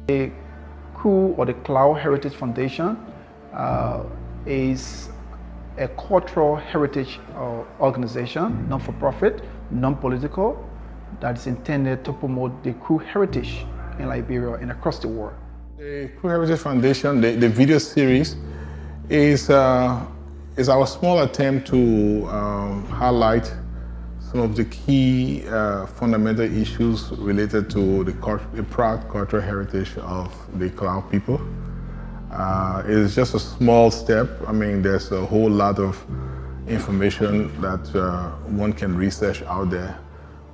The Kru or the Klao Heritage Foundation is a cultural heritage organization, non-for-profit, non-political, that is intended to promote the Kru heritage in Liberia and across the world. The Kru Heritage Foundation, the video series, is our small attempt to highlight some of the key fundamental issues related to the proud cultural heritage of the Klao people. It's just a small step. I mean, there's a whole lot of information that one can research out there,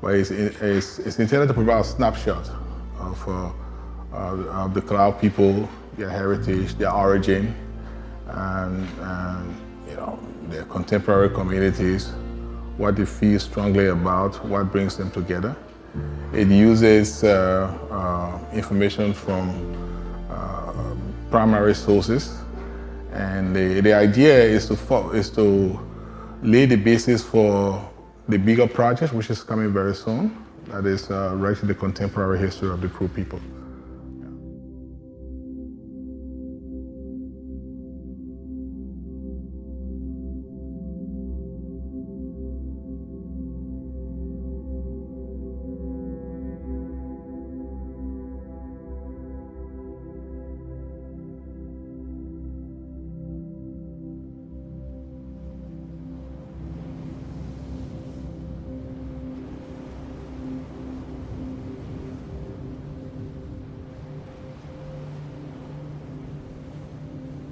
but it's intended to provide a snapshot of the Klao people, their heritage, their origin, and you know, their contemporary communities, what they feel strongly about, what brings them together. It uses information from primary sources, and the idea is to lay the basis for the bigger project, which is coming very soon, that is writing the contemporary history of the Kru people.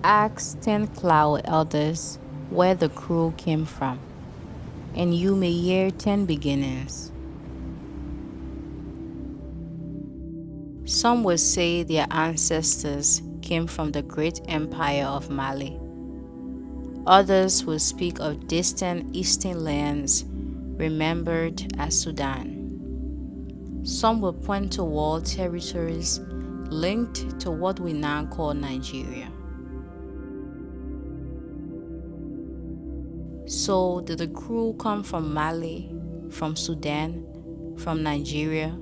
Ask 10 Klao elders where the Kru came from, and you may hear 10 beginnings. Some will say their ancestors came from the great empire of Mali. Others will speak of distant eastern lands remembered as Sudan. Some will point to walled territories linked to what we now call Nigeria. So, did the Kru come from Mali, from Sudan, from Nigeria?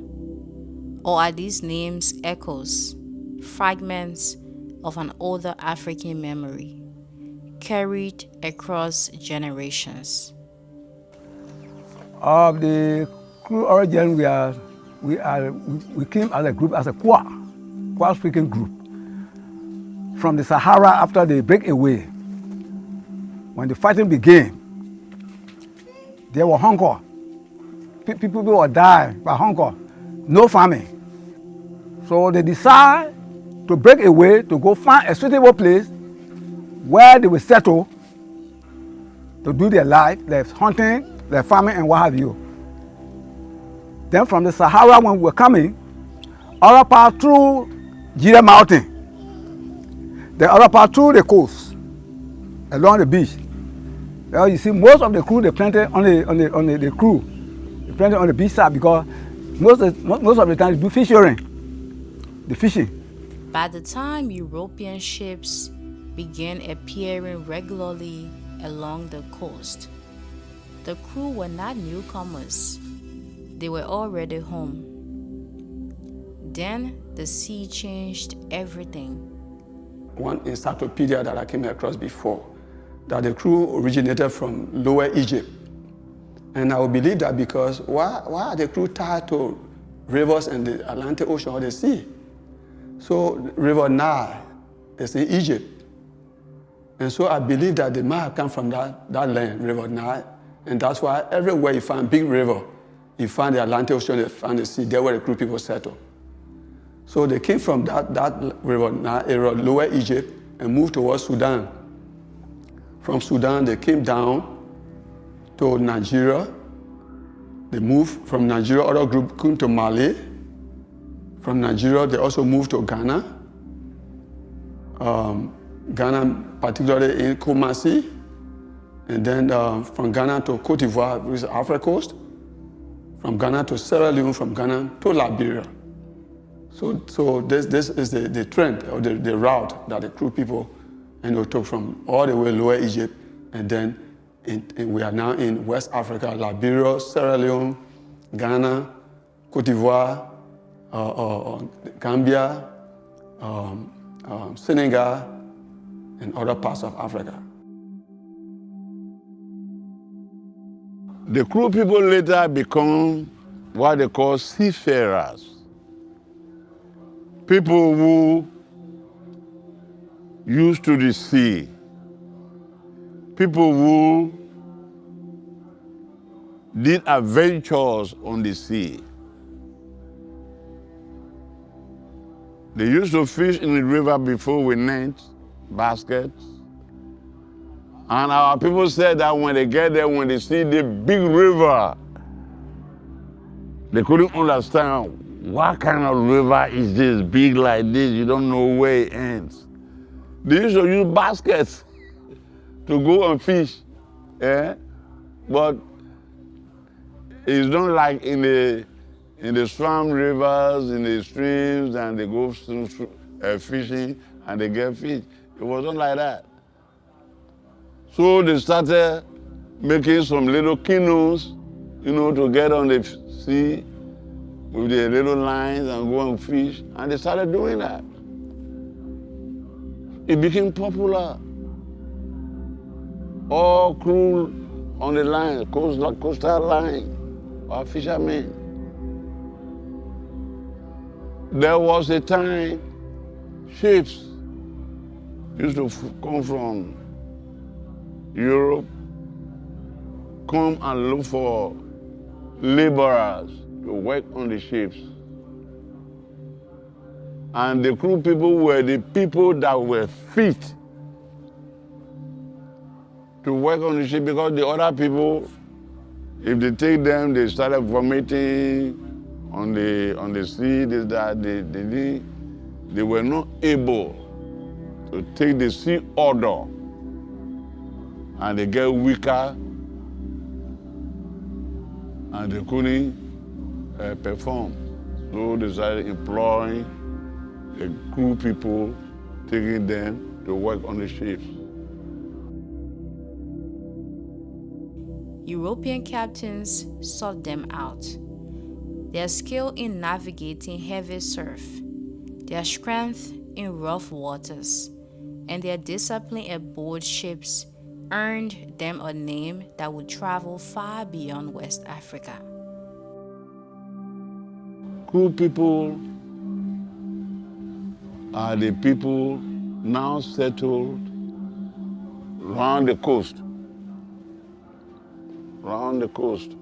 Or are these names echoes, fragments of an older African memory, carried across generations? Of the Kru origin, we came as a group, as a Kwa speaking group, from the Sahara after the breakaway. When the fighting began, there was hunger. People were dying by hunger, no farming. So they decided to break away to go find a suitable place where they will settle to do their life, their hunting, their farming, and what have you. Then from the Sahara, when we were coming, other part through Jira Mountain, the other part through the coast, along the beach. Well, you see, most of the Kru they planted on the Kru. They planted on the beach side because most of the time they do the fishing. By the time European ships began appearing regularly along the coast, the Kru were not newcomers. They were already home. Then the sea changed everything. One encyclopedia that I came across before, that the Kru originated from Lower Egypt. And I would believe that because why are the Kru tied to rivers in the Atlantic Ocean or the sea? So River Nile is in Egypt. And so I believe that they might have come from that land, River Nile. And that's why everywhere you find big river, you find the Atlantic Ocean, you find the sea, there where the Kru people settle. So they came from that river Nile area, Lower Egypt, and moved towards Sudan. From Sudan, they came down to Nigeria. They moved from Nigeria, other group came to Mali. From Nigeria, they also moved to Ghana. Ghana, particularly in Kumasi. And then from Ghana to Cote d'Ivoire, which is the Africa coast. From Ghana to Sierra Leone, from Ghana to Liberia. So this is the trend, or the route that the Kru people took from all the way Lower Egypt, and then we are now in West Africa, Liberia, Sierra Leone, Ghana, Cote d'Ivoire, Gambia, Senegal, and other parts of Africa. The Kru people later become what they call seafarers. People who used to the sea. People who did adventures on the sea. They used to fish in the river before with nets, baskets. And our people said that when they get there, when they see the big river, they couldn't understand what kind of river is this, big like this, you don't know where it ends. They used to use baskets to go and fish, but it's not like in the swamp rivers, in the streams, and they go fishing and they get fish. It wasn't like that. So they started making some little canoes, to get on the sea with the little lines and go and fish. And they started doing that. It became popular. All crew on the line, coastal line, are fishermen. There was a time ships used to come from Europe, come and look for laborers to work on the ships. And the Kru people were the people that were fit to work on the ship, because the other people, if they take them, they started vomiting on the sea. They were not able to take the sea odor, and they get weaker, and they couldn't perform. So they started employing the Kru people, taking them to work on the ships. European captains sought them out. Their skill in navigating heavy surf, their strength in rough waters, and their discipline aboard ships earned them a name that would travel far beyond West Africa. Kru people are the people now settled around the coast. Around the coast.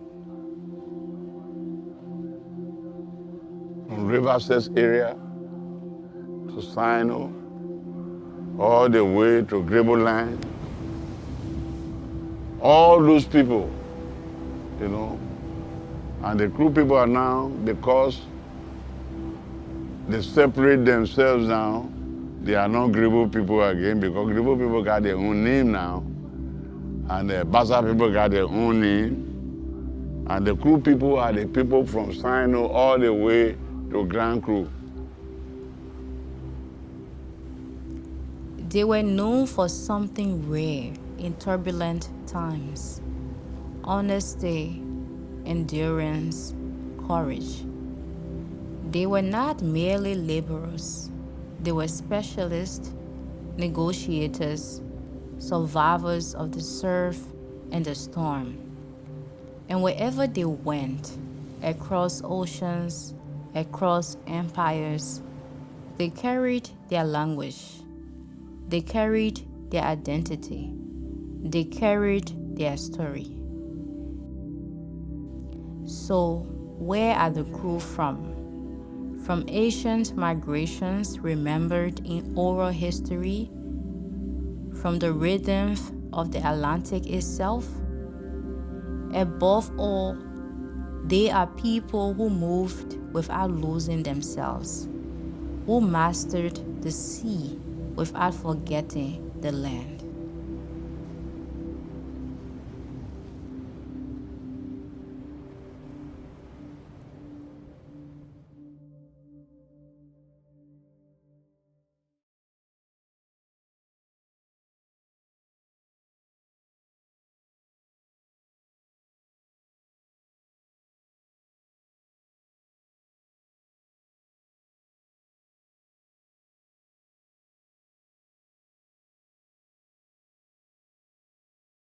From Riverset area to Sino, all the way to Greboland. All those people, and the Kru people are now, because they separate themselves now, they are not Grebo people again, because Grebo people got their own name now, and the Bassa people got their own name, and the Kru people are the people from Sino all the way to Grand Kru. They were known for something rare in turbulent times: honesty, endurance, courage. They were not merely laborers. They were specialists, negotiators, survivors of the surf and the storm. And wherever they went, across oceans, across empires, they carried their language. They carried their identity. They carried their story. So, where are the Kru from? From ancient migrations remembered in oral history? From the rhythm of the Atlantic itself? Above all, they are people who moved without losing themselves, who mastered the sea without forgetting the land.